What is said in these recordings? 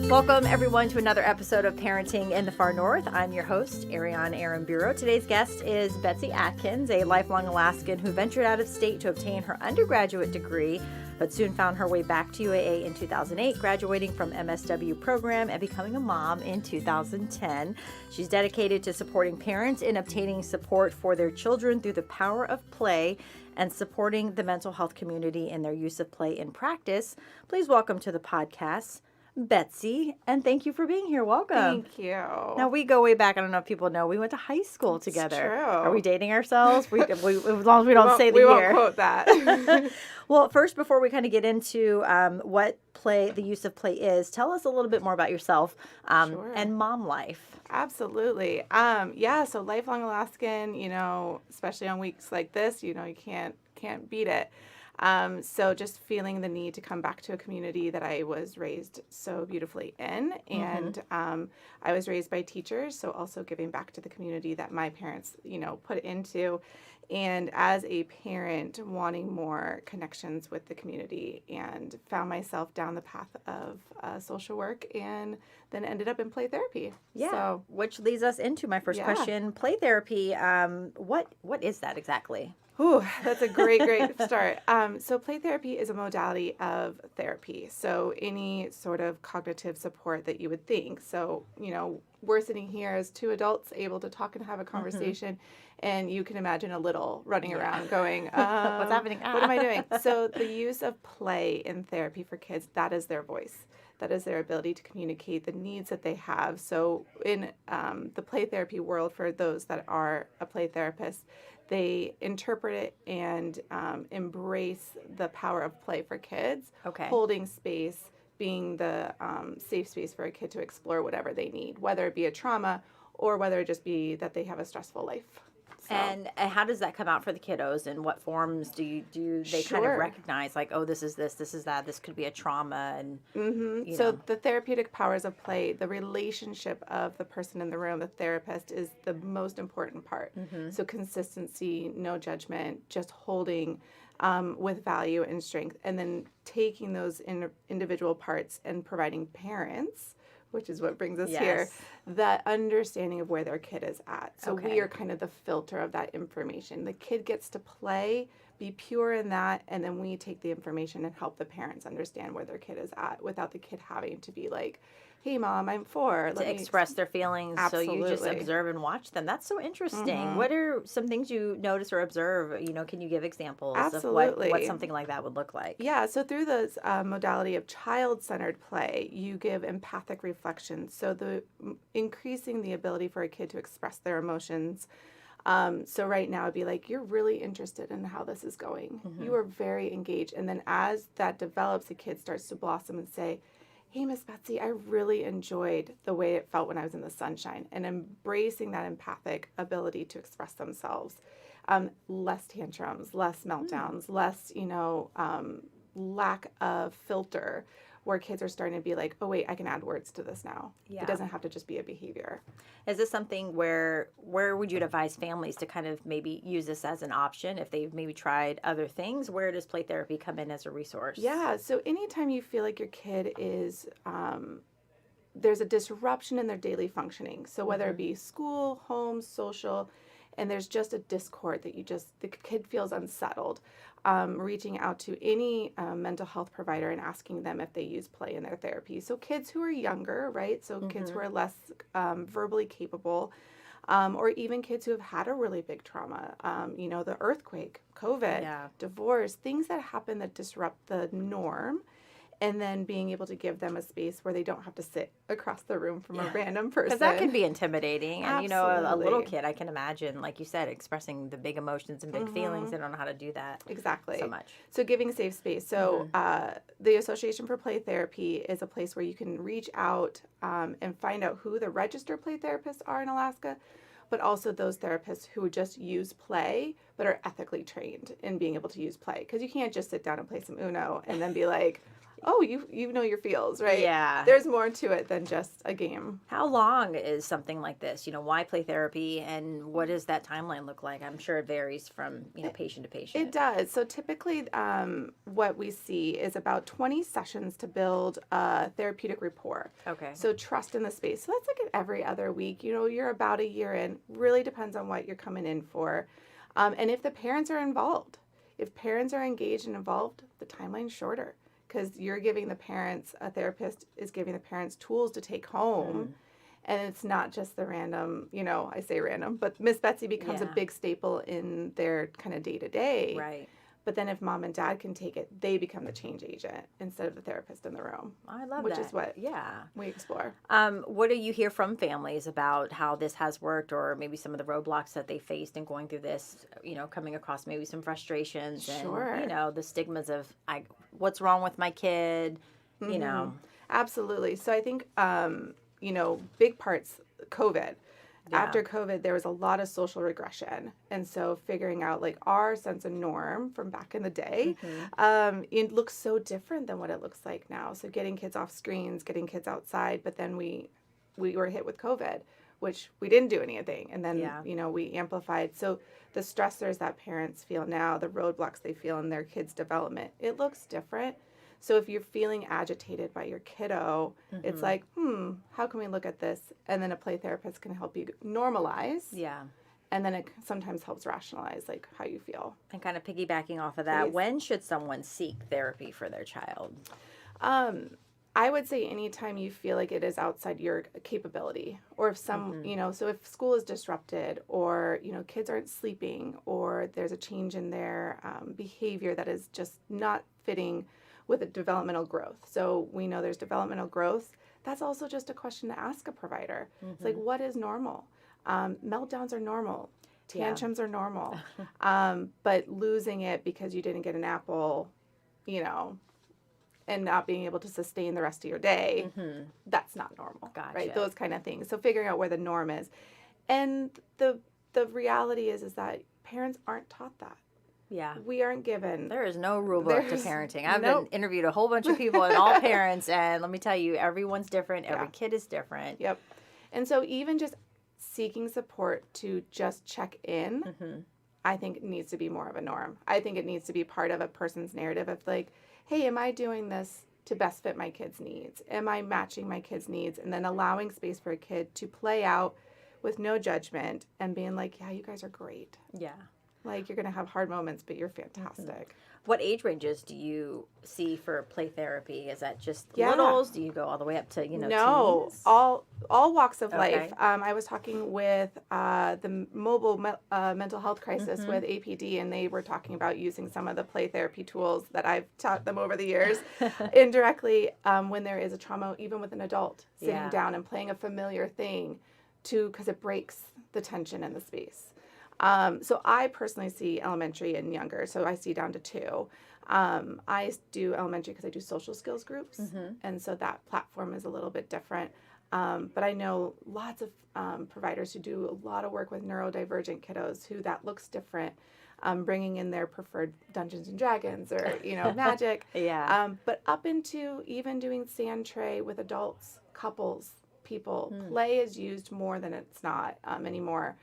Welcome, everyone, to another episode of Parenting in the Far North. I'm your host, Ariane Aramburo. Today's guest is Betsy Atkins, a lifelong Alaskan who ventured out of state to obtain her undergraduate degree, but soon found her way back to UAA in 2008, graduating from MSW program and becoming a mom in 2010. She's dedicated to supporting parents in obtaining support for their children through the power of play and supporting the mental health community in their use of play in practice. Please welcome to the podcast, Betsy, and thank you for being here. Welcome. Thank you. Now, we go way back. I don't know if people know. We went to high school together. True. Are we dating ourselves? As long as we don't say the year. We won't quote that. Well, first, before we kind of get into what the use of play is, tell us a little bit more about yourself and mom life. Absolutely. So lifelong Alaskan, especially on weeks like this, you can't beat it. So just feeling the need to come back to a community that I was raised so beautifully in. And I was raised by teachers, so also giving back to the community that my parents, put into. And as a parent, wanting more connections with the community, and found myself down the path of social work, and then ended up in play therapy. Yeah, so, which leads us into my first question. Play therapy, what is that exactly? Ooh, that's a great start. So play therapy is a modality of therapy. So any sort of cognitive support that you would think. So, we're sitting here as two adults able to talk and have a conversation, and you can imagine a little running around going, what's happening? What am I doing? So the use of play in therapy for kids, that is their voice. That is their ability to communicate the needs that they have. So in the play therapy world, for those that are a play therapist, they interpret it and embrace the power of play for kids, holding space, being the safe space for a kid to explore whatever they need, whether it be a trauma or whether it just be that they have a stressful life. So. And how does that come out for the kiddos? And what forms do they kind of recognize? Like, oh, this is that. This could be a trauma. And So the therapeutic powers of play, the relationship of the person in the room, the therapist, is the most important part. So consistency, no judgment, just holding with value and strength, and then taking those individual parts and providing parents, which is what brings us here, that understanding of where their kid is at. So we are kind of the filter of that information. The kid gets to play, be pure in that, and then we take the information and help the parents understand where their kid is at without the kid having to be like, hey, Mom, I'm 4. To express their feelings. Absolutely. So you just observe and watch them. That's so interesting. What are some things you notice or observe? Can you give examples of what something like that would look like? Yeah, so through this modality of child-centered play, you give empathic reflection. So increasing the ability for a kid to express their emotions. So right now it'd be like, you're really interested in how this is going. You are very engaged. And then as that develops, the kid starts to blossom and say, hey, Miss Betsy, I really enjoyed the way it felt when I was in the sunshine, and embracing that empathic ability to express themselves. Less tantrums, less meltdowns, less, lack of filter, where kids are starting to be like, oh, wait, I can add words to this now. Yeah. It doesn't have to just be a behavior. Is this something where would you advise families to kind of maybe use this as an option if they've maybe tried other things? Where does play therapy come in as a resource? Yeah, so anytime you feel like your kid is, there's a disruption in their daily functioning. So whether it be school, home, social, and there's just a discord that the kid feels unsettled, reaching out to any mental health provider and asking them if they use play in their therapy. So kids who are younger, right? So kids who are less verbally capable, or even kids who have had a really big trauma, the earthquake, COVID, divorce, things that happen that disrupt the norm. And then being able to give them a space where they don't have to sit across the room from a random person. Because that can be intimidating. And, Absolutely. A little kid, I can imagine, like you said, expressing the big emotions and big feelings. They don't know how to do that so much. So giving safe space. So the Association for Play Therapy is a place where you can reach out and find out who the registered play therapists are in Alaska, but also those therapists who just use play but are ethically trained in being able to use play. Because you can't just sit down and play some Uno and then be like, oh, you know your feels, right? Yeah. There's more to it than just a game. How long is something like this? Why play therapy, and what does that timeline look like? I'm sure it varies from, patient to patient. It does. So typically what we see is about 20 sessions to build a therapeutic rapport. Okay. So trust in the space. So that's like at every other week. You're about a year in. Really depends on what you're coming in for. And if the parents are involved. If parents are engaged and involved, the timeline's shorter because you're giving the parents, a therapist is giving the parents tools to take home. And it's not just the random, I say random, but Miss Betsy becomes a big staple in their kind of day-to-day. Right. But then if mom and dad can take it, they become the change agent instead of the therapist in the room. I love which that. Which is what we explore. What do you hear from families about how this has worked, or maybe some of the roadblocks that they faced in going through this, coming across maybe some frustrations Sure. and, the stigmas of what's wrong with my kid, Absolutely. So I think, big parts, COVID. Yeah. After COVID, there was a lot of social regression. And so figuring out like our sense of norm from back in the day, it looks so different than what it looks like now. So getting kids off screens, getting kids outside, but then we were hit with COVID, which we didn't do anything. And then, we amplified. So the stressors that parents feel now, the roadblocks they feel in their kids' development, it looks different. So if you're feeling agitated by your kiddo, it's like, how can we look at this? And then a play therapist can help you normalize. Yeah. And then it sometimes helps rationalize like how you feel. And kind of piggybacking off of that, Please. When should someone seek therapy for their child? I would say anytime you feel like it is outside your capability, or if so if school is disrupted, or, kids aren't sleeping, or there's a change in their behavior that is just not fitting with a developmental growth. So we know there's developmental growth. That's also just a question to ask a provider. It's like, what is normal? Meltdowns are normal. Tantrums are normal. But losing it because you didn't get an apple, and not being able to sustain the rest of your day, that's not normal. Gotcha. Right? Those kind of things. So figuring out where the norm is. And the reality is that parents aren't taught that. Yeah. We aren't given. There is no rule book to parenting. I've been interviewed a whole bunch of people and all parents, and let me tell you, everyone's different. Every kid is different. Yep. And so even just seeking support to just check in, I think it needs to be more of a norm. I think it needs to be part of a person's narrative of like, hey, am I doing this to best fit my kid's needs? Am I matching my kid's needs? And then allowing space for a kid to play out with no judgment and being like, yeah, you guys are great. Yeah. Like, you're going to have hard moments, but you're fantastic. What age ranges do you see for play therapy? Is that just littles? Do you go all the way up to, No, teens? all walks of life. I was talking with the mobile mental health crisis with APD, and they were talking about using some of the play therapy tools that I've taught them over the years indirectly when there is a trauma, even with an adult, sitting down and playing a familiar thing because it breaks the tension in the space. So I personally see elementary and younger. So I see down to 2. I do elementary because I do social skills groups. And so that platform is a little bit different. But I know lots of providers who do a lot of work with neurodivergent kiddos who that looks different, bringing in their preferred Dungeons and Dragons or, magic. But up into even doing sand tray with adults, couples, people, play is used more than it's not anymore.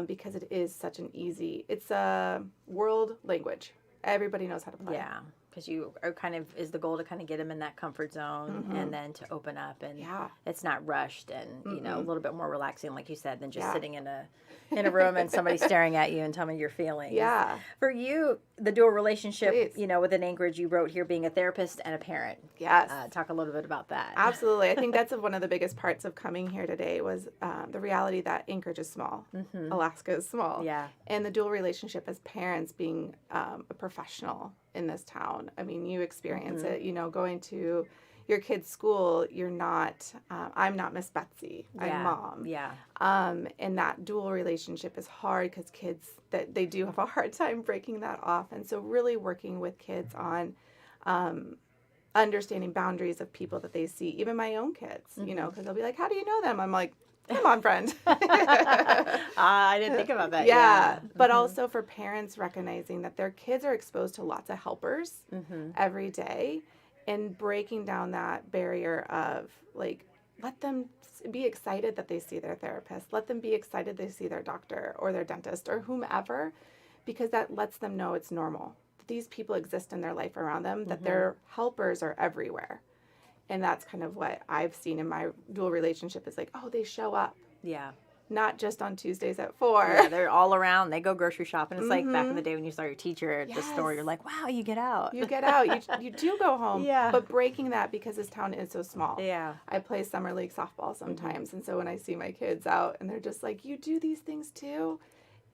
Because it is such an it's a world language. Everybody knows how to play. Yeah, because you are is the goal to kind of get them in that comfort zone and then to open up, and it's not rushed and, a little bit more relaxing, like you said, than just sitting in a room and somebody staring at you and telling me your feelings. Yeah. For you, the dual relationship, Please. Within Anchorage, you wrote here being a therapist and a parent. Yes. Talk a little bit about that. Absolutely. I think that's one of the biggest parts of coming here today was the reality that Anchorage is small. Alaska is small. Yeah. And the dual relationship as parents being a professional in this town. I mean, you experience it, going to your kid's school, you're not, I'm not Miss Betsy, I'm mom. Yeah. And that dual relationship is hard because kids, that they do have a hard time breaking that off. And so really working with kids on understanding boundaries of people that they see, even my own kids, because they'll be like, how do you know them? I'm like, come on, friend. I didn't think about that. Yeah. But also for parents recognizing that their kids are exposed to lots of helpers every day. and breaking down that barrier of like, let them be excited that they see their therapist. Let them be excited they see their doctor or their dentist or whomever, because that lets them know it's normal. That these people exist in their life around them, that their helpers are everywhere. And that's kind of what I've seen in my dual relationship is like, oh, they show up. Yeah. Not just on Tuesdays at 4. Yeah, they're all around. They go grocery shopping. It's like back in the day when you saw your teacher at the store. Yes. You're like, wow, you get out. You get out. You do go home. Yeah. But breaking that because this town is so small. Yeah. I play summer league softball sometimes. And so when I see my kids out and they're just like, you do these things too,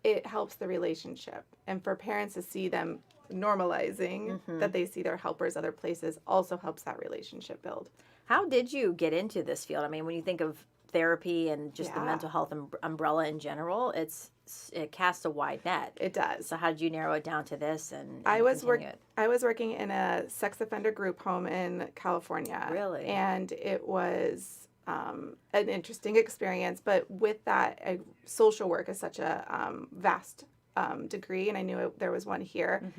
it helps the relationship. And for parents to see them normalizing that they see their helpers other places also helps that relationship build. How did you get into this field? I mean, when you think of therapy and just the mental health umbrella in general, it casts a wide net. It does. So how did you narrow it down to this and I was continue it? I was working in a sex offender group home in California. Really? And it was an interesting experience. But with that, social work is such a vast degree, and I knew there was one here.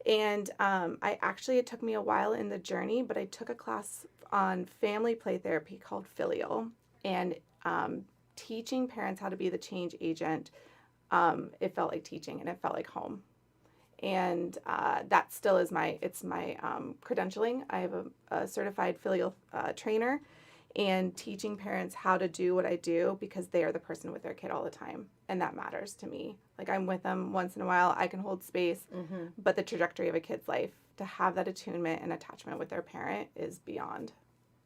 And it took me a while in the journey, but I took a class on family play therapy called Filial, and teaching parents how to be the change agent. It felt like teaching, and it felt like home. And that still is my credentialing. I have a certified Filial trainer, and teaching parents how to do what I do because they are the person with their kid all the time. And that matters to me. Like, I'm with them once in a while. I can hold space. But the trajectory of a kid's life, to have that attunement and attachment with their parent is beyond.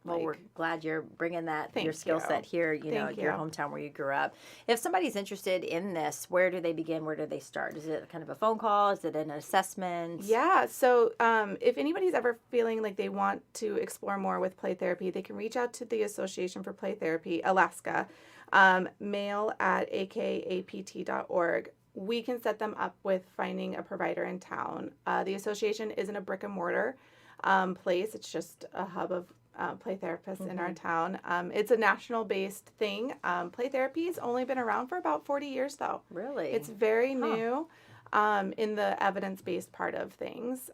Well, we're glad you're bringing that, Thank your skill you. set here, your hometown where you grew up. If somebody's interested in this, where do they begin? Where do they start? Is it kind of a phone call? Is it an assessment? Yeah. So if anybody's ever feeling like they want to explore more with play therapy, they can reach out to the Association for Play Therapy, Alaska, mail@akapt.org. We can set them up with finding a provider in town. The association isn't a brick and mortar place. It's just a hub of play therapists in our town. It's a national-based thing. Play therapy has only been around for about 40 years, though. Really? It's very new in the evidence-based part of things.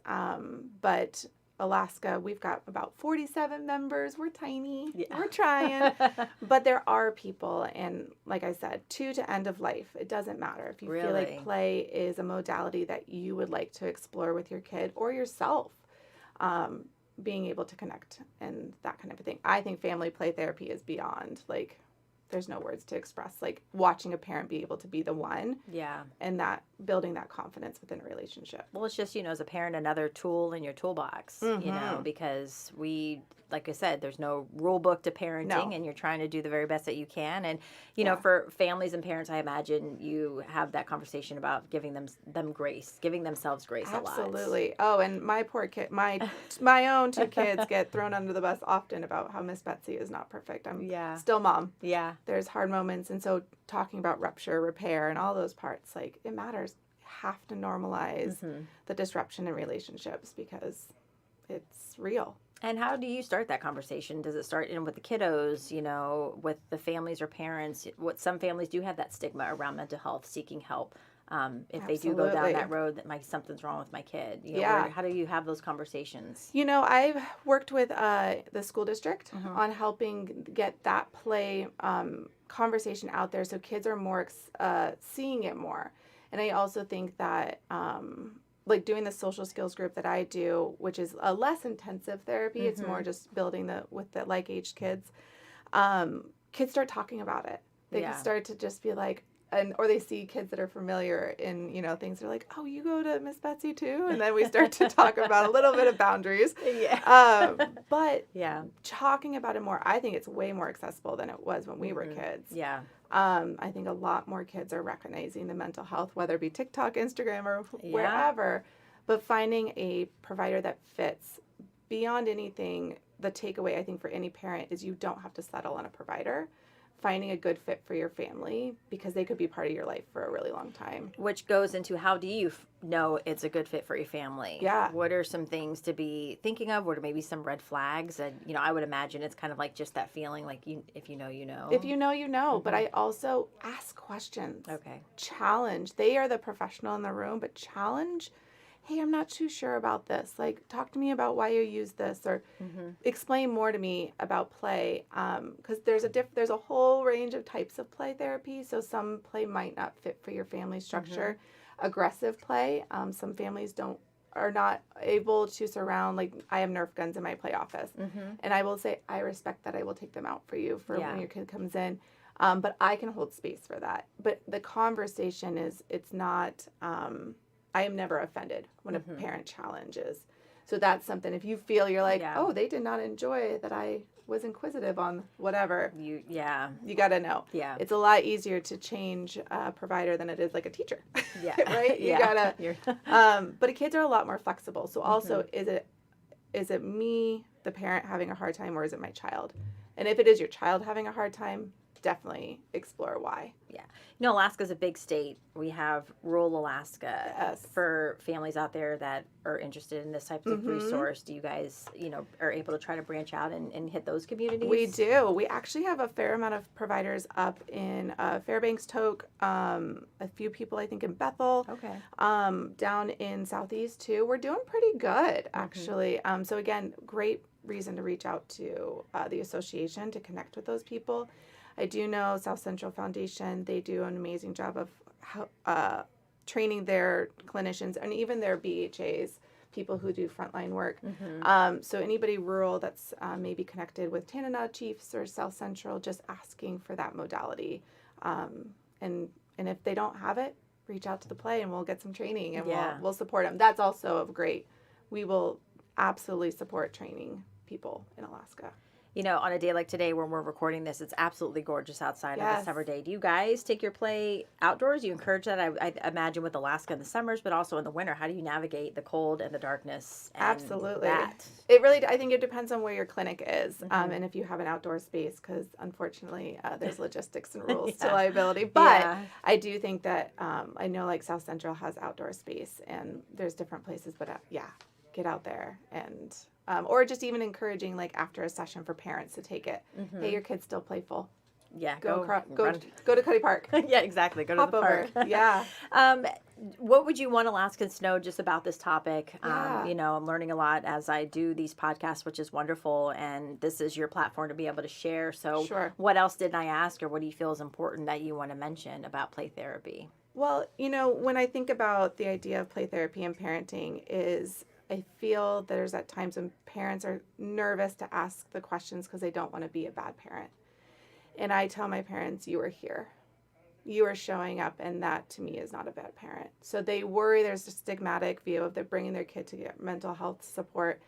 But Alaska, we've got about 47 members. We're tiny. Yeah. We're trying. But there are people, and like I said, to end of life. It doesn't matter. If you feel like play is a modality that you would like to explore with your kid or yourself, being able to connect and that kind of a thing. I think family play therapy is beyond, like, there's no words to express, like, watching a parent be able to be the one. Yeah. And that building that confidence within a relationship. Well, it's just, as a parent, another tool in your toolbox, because like I said, there's no rule book to parenting, and you're trying to do the very best that you can. And, for families and parents, I imagine you have that conversation about giving them grace, giving themselves grace a lot. Absolutely. Oh, and my poor kid, my own 2 kids get thrown under the bus often about how Miss Betsy is not perfect. I'm still mom. Yeah. There's hard moments. And so talking about rupture, repair, and all those parts, like, it matters. You have to normalize the disruption in relationships because it's real. And how do you start that conversation? Does it start with the kiddos, with the families or parents? Some families do have that stigma around mental health, seeking help. If they do go down that road, that something's wrong with my kid. How do you have those conversations? I've worked with the school district on helping get that play conversation out there so kids are more seeing it more. And I also think that like doing the social skills group that I do, which is a less intensive therapy, it's more just building with the like-aged kids. Kids start talking about it. They can start to just be like, or they see kids that are familiar in, things. They're like, oh, you go to Miss Betsy too? And then we start to talk about a little bit of boundaries. But talking about it more, I think it's way more accessible than it was when we were kids. Yeah. I think a lot more kids are recognizing the mental health, whether it be TikTok, Instagram, or wherever, but finding a provider that fits. Beyond anything, the takeaway, I think, for any parent is you don't have to settle on a provider. Finding a good fit for your family because they could be part of your life for a really long time. Which goes into how do you know it's a good fit for your family? Yeah. What are some things to be thinking of? What are maybe some red flags? And, I would imagine it's kind of like just that feeling like if you know, you know. If you know, you know. But I also ask questions. Okay. Challenge. They are the professional in the room, but challenge hey, I'm not too sure about this. Like, talk to me about why you use this, or explain more to me about play. Because there's a whole range of types of play therapy. So some play might not fit for your family structure. Aggressive play, some families are not able to surround, like I have Nerf guns in my play office. And I will say, I respect that. I will take them out for you for when your kid comes in. But I can hold space for that. But the conversation is, it's not, I am never offended when a parent challenges. So that's something, if you feel you're like, oh, they did not enjoy that I was inquisitive on whatever. You got to know. Yeah. It's a lot easier to change a provider than it is like a teacher. Yeah. Right? You got to, but kids are a lot more flexible. So also, is it me, the parent, having a hard time, or is it my child? And if it is your child having a hard time, definitely explore why. Yeah. Alaska's a big state. We have rural Alaska for families out there that are interested in this type of resource. Do you guys, are able to try to branch out and hit those communities? We do. We actually have a fair amount of providers up in Fairbanks, Tok, a few people, I think, in Bethel. Okay. Down in Southeast, too. We're doing pretty good, actually. So, again, great reason to reach out to the association to connect with those people. I do know South Central Foundation, they do an amazing job of training their clinicians and even their BHAs, people who do frontline work. So anybody rural that's maybe connected with Tanana Chiefs or South Central, just asking for that modality. And if they don't have it, reach out to the play and we'll get some training and we'll support them. That's also great. We will absolutely support training people in Alaska. On a day like today when we're recording this, it's absolutely gorgeous outside on a summer day. Do you guys take your play outdoors? You encourage that? I imagine with Alaska in the summers, but also in the winter. How do you navigate the cold and the darkness? And absolutely. That? It really, I think it depends on where your clinic is and if you have an outdoor space, because unfortunately there's logistics and rules to liability. But I do think that I know like South Central has outdoor space and there's different places, but get out there and or just even encouraging like after a session for parents to take it. Hey, your kid's still playful. Yeah, go to Cuddy Park. Yeah, exactly. Go to the park. Yeah. What would you want Alaskans to know just about this topic? I'm learning a lot as I do these podcasts, which is wonderful, and this is your platform to be able to share. So what else didn't I ask, or what do you feel is important that you want to mention about play therapy? Well, when I think about the idea of play therapy and parenting is I feel there's at times when parents are nervous to ask the questions because they don't want to be a bad parent. And I tell my parents, you are here. You are showing up, and that to me is not a bad parent. So they worry there's a stigmatic view of they're bringing their kid to get mental health support,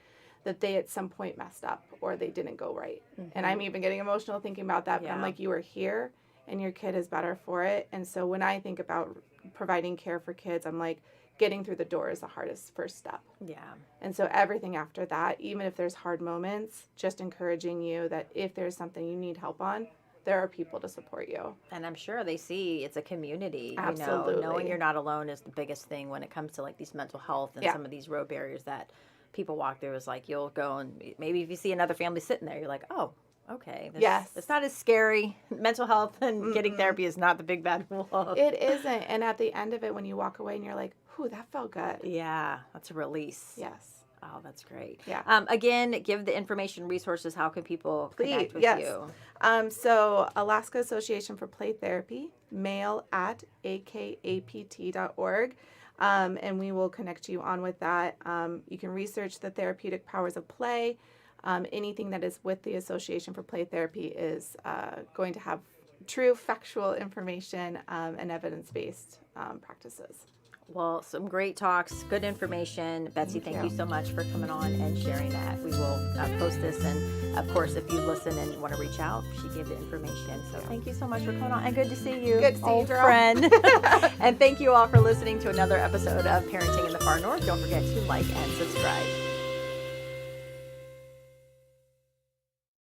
that they at some point messed up or they didn't go right. And I'm even getting emotional thinking about that, but I'm like, you are here and your kid is better for it. And so when I think about providing care for kids, I'm like, getting through the door is the hardest first step. Yeah. And so everything after that, even if there's hard moments, just encouraging you that if there's something you need help on, there are people to support you. And I'm sure they see it's a community. Absolutely. Knowing you're not alone is the biggest thing when it comes to like these mental health and some of these road barriers that people walk through. Is like you'll go and maybe if you see another family sitting there, you're like, oh, okay. It's not as scary. Mental health and getting therapy is not the big bad wolf. It isn't. And at the end of it, when you walk away and you're like, ooh, that felt good. Yeah, that's a release. Yes. Oh, that's great. Yeah. Again, give the information, resources. How can people connect with you? So Alaska Association for Play Therapy, mail@akapt.org. And we will connect you on with that. You can research the therapeutic powers of play. Anything that is with the Association for Play Therapy is going to have true factual information and evidence-based practices. Well, some great talks, good information. Betsy, thank you so much for coming on and sharing that. We will post this, and of course, if you listen and want to reach out, she gave the information. So thank you so much for coming on, and good to see you, good to see old you, friend. And thank you all for listening to another episode of Parenting in the Far North. Don't forget to like and subscribe.